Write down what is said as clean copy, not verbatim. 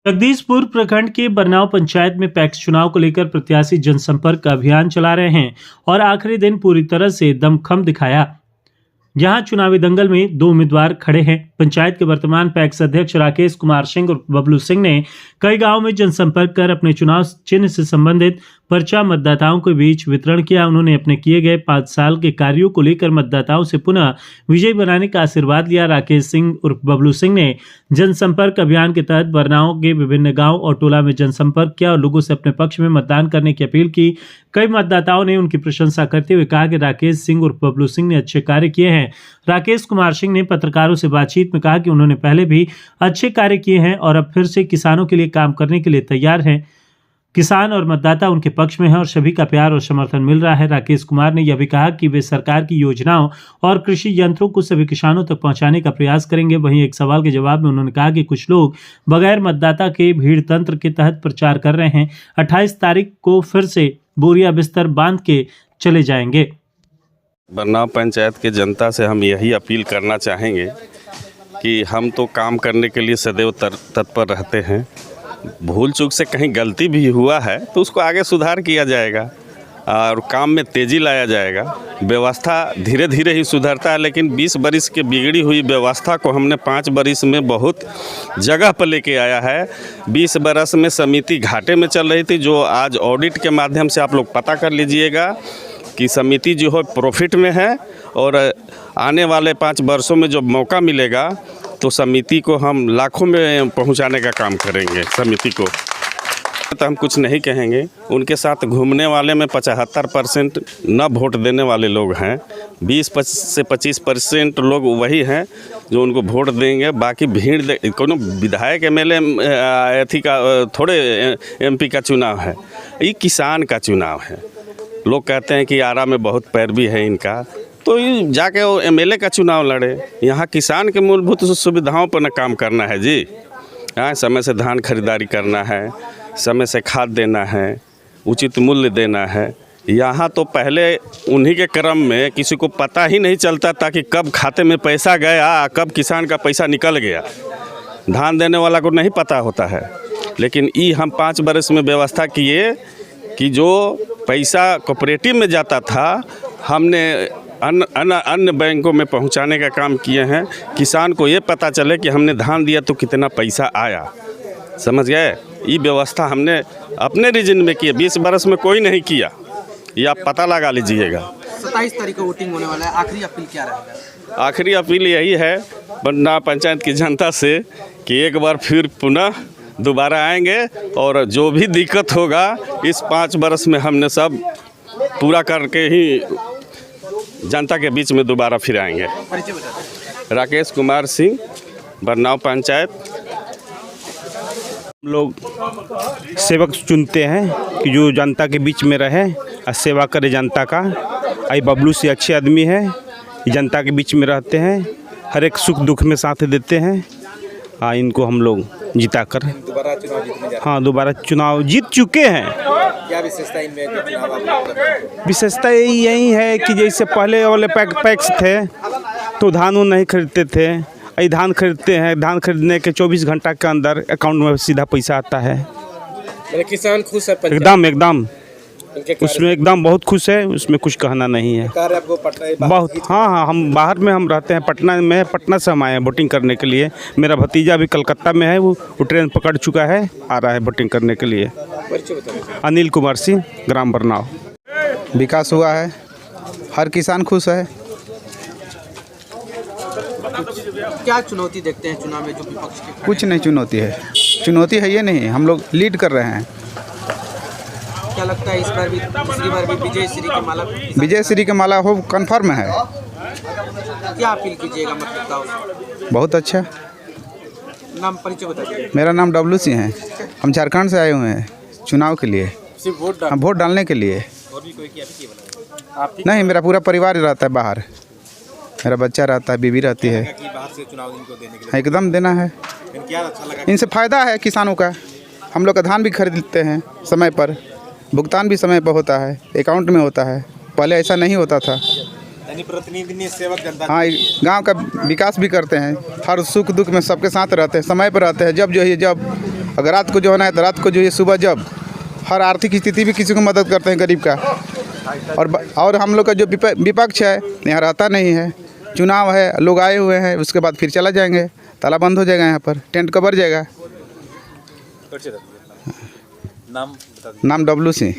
जगदीशपुर प्रखंड के बरनाव पंचायत में पैक्स चुनाव को लेकर प्रत्याशी जनसंपर्क अभियान चला रहे हैं और आखिरी दिन पूरी तरह से दमखम दिखाया। यहां चुनावी दंगल में 2 उम्मीदवार खड़े हैं। पंचायत के वर्तमान पैक्स अध्यक्ष राकेश कुमार सिंह और बबलू सिंह ने कई गांवों में जनसंपर्क कर अपने चुनाव चिन्ह से संबंधित पर्चा मतदाताओं के बीच वितरण किया। उन्होंने अपने किए गए 5 साल के कार्यों को लेकर मतदाताओं से पुनः विजयी बनाने का आशीर्वाद लिया। राकेश सिंह उर्फ बबलू सिंह ने जनसंपर्क अभियान के तहत बरनाव के विभिन्न गांव और टोला में जनसंपर्क किया और लोगों से अपने पक्ष में मतदान करने की अपील की। कई मतदाताओं ने उनकी प्रशंसा करते हुए कहा कि राकेश सिंह उर्फ बबलू सिंह ने अच्छे कार्य किए हैं। राकेश कुमार सिंह ने पत्रकारों से बातचीत में कहा कि उन्होंने पहले भी अच्छे कार्य किए हैं और अब फिर से किसानों के लिए काम करने के लिए तैयार हैं। किसान और मतदाता उनके पक्ष में हैं और सभी का प्यार और समर्थन मिल रहा है। राकेश कुमार ने यह भी कहा कि वे सरकार की योजनाओं और कृषि यंत्रों को सभी किसानों तक पहुंचाने का प्रयास करेंगे। वहीं एक सवाल के जवाब में उन्होंने कहा कि कुछ लोग बगैर मतदाता के भीड़ तंत्र के तहत प्रचार कर रहे हैं। 28 तारीख को फिर से बोरिया बिस्तर बांध के चले जाएंगे। बरनाव पंचायत के जनता से हम यही अपील करना चाहेंगे कि हम तो काम करने के लिए सदैव तत्पर रहते हैं। भूल चूक से कहीं गलती भी हुआ है तो उसको आगे सुधार किया जाएगा और काम में तेज़ी लाया जाएगा। व्यवस्था धीरे धीरे ही सुधरता है, लेकिन 20 बरिस के बिगड़ी हुई व्यवस्था को हमने 5 बरिस में बहुत जगह पर लेके आया है। 20 बरस में समिति घाटे में चल रही थी, जो आज ऑडिट के माध्यम से आप लोग पता कर लीजिएगा कि समिति जो है प्रॉफिट में है और आने वाले 5 वर्षों में जो मौका मिलेगा तो समिति को हम लाखों में पहुंचाने का काम करेंगे। समिति को तो हम कुछ नहीं कहेंगे। उनके साथ घूमने वाले में 75% न वोट देने वाले लोग हैं। 20 से 25% लोग वही हैं जो उनको वोट देंगे। बाकी भीड़ कोनो विधायक MLA एथी का थोड़े MP का चुनाव है, ये किसान का चुनाव है। लोग कहते हैं कि आरा में बहुत पैरवी है इनका, तो जाके वो MLA का चुनाव लड़े। यहाँ किसान के मूलभूत सुविधाओं पर न काम करना है जी। हाँ, समय से धान खरीदारी करना है, समय से खाद देना है, उचित मूल्य देना है। यहाँ तो पहले उन्हीं के क्रम में किसी को पता ही नहीं चलता था कि कब खाते में पैसा गया, कब किसान का पैसा निकल गया। धान देने वाला को नहीं पता होता है, लेकिन ये हम 5 बरस में व्यवस्था किए कि जो पैसा कोऑपरेटिव में जाता था हमने अन्य बैंकों में पहुंचाने का काम किए हैं। किसान को ये पता चले कि हमने धान दिया तो कितना पैसा आया, समझ गए। ये व्यवस्था हमने अपने रीजन में किया, 20 बरस में कोई नहीं किया, ये आप पता लगा लीजिएगा। 27 तारीख को वोटिंग होने वाला है, आखिरी अपील क्या रहेगा? आखिरी अपील यही है बरनाव पंचायत की जनता से कि एक बार फिर पुनः दोबारा आएंगे और जो भी दिक्कत होगा इस 5 बरस में हमने सब पूरा करके ही जनता के बीच में दोबारा फिर आएंगे। राकेश कुमार सिंह, बरनाव पंचायत। हम लोग सेवक चुनते हैं कि जो जनता के बीच में रहे और सेवा करे जनता का। आई बबलू से अच्छे आदमी है, जनता के बीच में रहते हैं, हर एक सुख दुख में साथ देते हैं। इनको हम लोग जिता कर दोबारा चुनाव जीतने जा रहे हैं। हाँ, दोबारा चुनाव जीत चुके हैं। क्या विशेषता इनमें जो चुनाव आप लोग कर रहे हैं? विशेषता यही है कि जैसे पहले वाले पैक्स थे तो धान नहीं खरीदते थे, ये धान खरीदते हैं। धान खरीदने के 24 घंटा के अंदर अकाउंट में सीधा पैसा आता है। किसान खुश है? एकदम उसमें एकदम बहुत खुश है, उसमें कुछ कहना नहीं है। आपको पटना बहुत हाँ, हम बाहर में हम रहते हैं पटना में। पटना से हम आए हैं वोटिंग करने के लिए। मेरा भतीजा भी कलकत्ता में है, वो ट्रेन पकड़ चुका है, आ रहा है वोटिंग करने के लिए। अनिल कुमार सिंह, ग्राम बरनाव। विकास हुआ है, हर किसान खुश है। क्या चुनौती देखते हैं चुनाव में जो विपक्ष के? कुछ नहीं चुनौती है, चुनौती है ये नहीं, हम लोग लीड कर रहे हैं। क्या लगता है इस बार भी, पिछली बार भी विजय श्री के माला हो कन्फर्म है। क्या अपील कीजिएगा मतदाताओं से? बहुत अच्छा। नाम परिचय बताइए। मेरा नाम डब्लू सिंह है, हम झारखंड से आए हुए हैं चुनाव के लिए। सिर्फ वोट डालने के लिए? और भी कोई क्या नहीं, मेरा पूरा परिवार रहता है बाहर, मेरा बच्चा रहता है, बीवी रहती है। बाहर से चुनाव इनको देने के लिए एकदम देना है। क्या अच्छा लगा? इनसे फ़ायदा है किसानों का। हम लोग का धान भी खरीदते हैं समय पर, भुगतान भी समय पर होता है, अकाउंट में होता है। पहले ऐसा नहीं होता था। प्रतिनिधि सेवक जनता। हाँ, गांव का विकास भी करते हैं, हर सुख दुख में सबके साथ रहते हैं, समय पर रहते हैं। जब अगर रात को जो होना है तो रात को जो है, सुबह जब हर आर्थिक स्थिति भी किसी को मदद करते हैं गरीब का। और हम लोग का जो विपक्ष है यहाँ रहता नहीं है। चुनाव है, लोग आए हुए हैं, उसके बाद फिर चला जाएंगे, ताला बंद हो जाएगा, यहाँ पर टेंट कवर जाएगा। नाम डब्लू सिंह।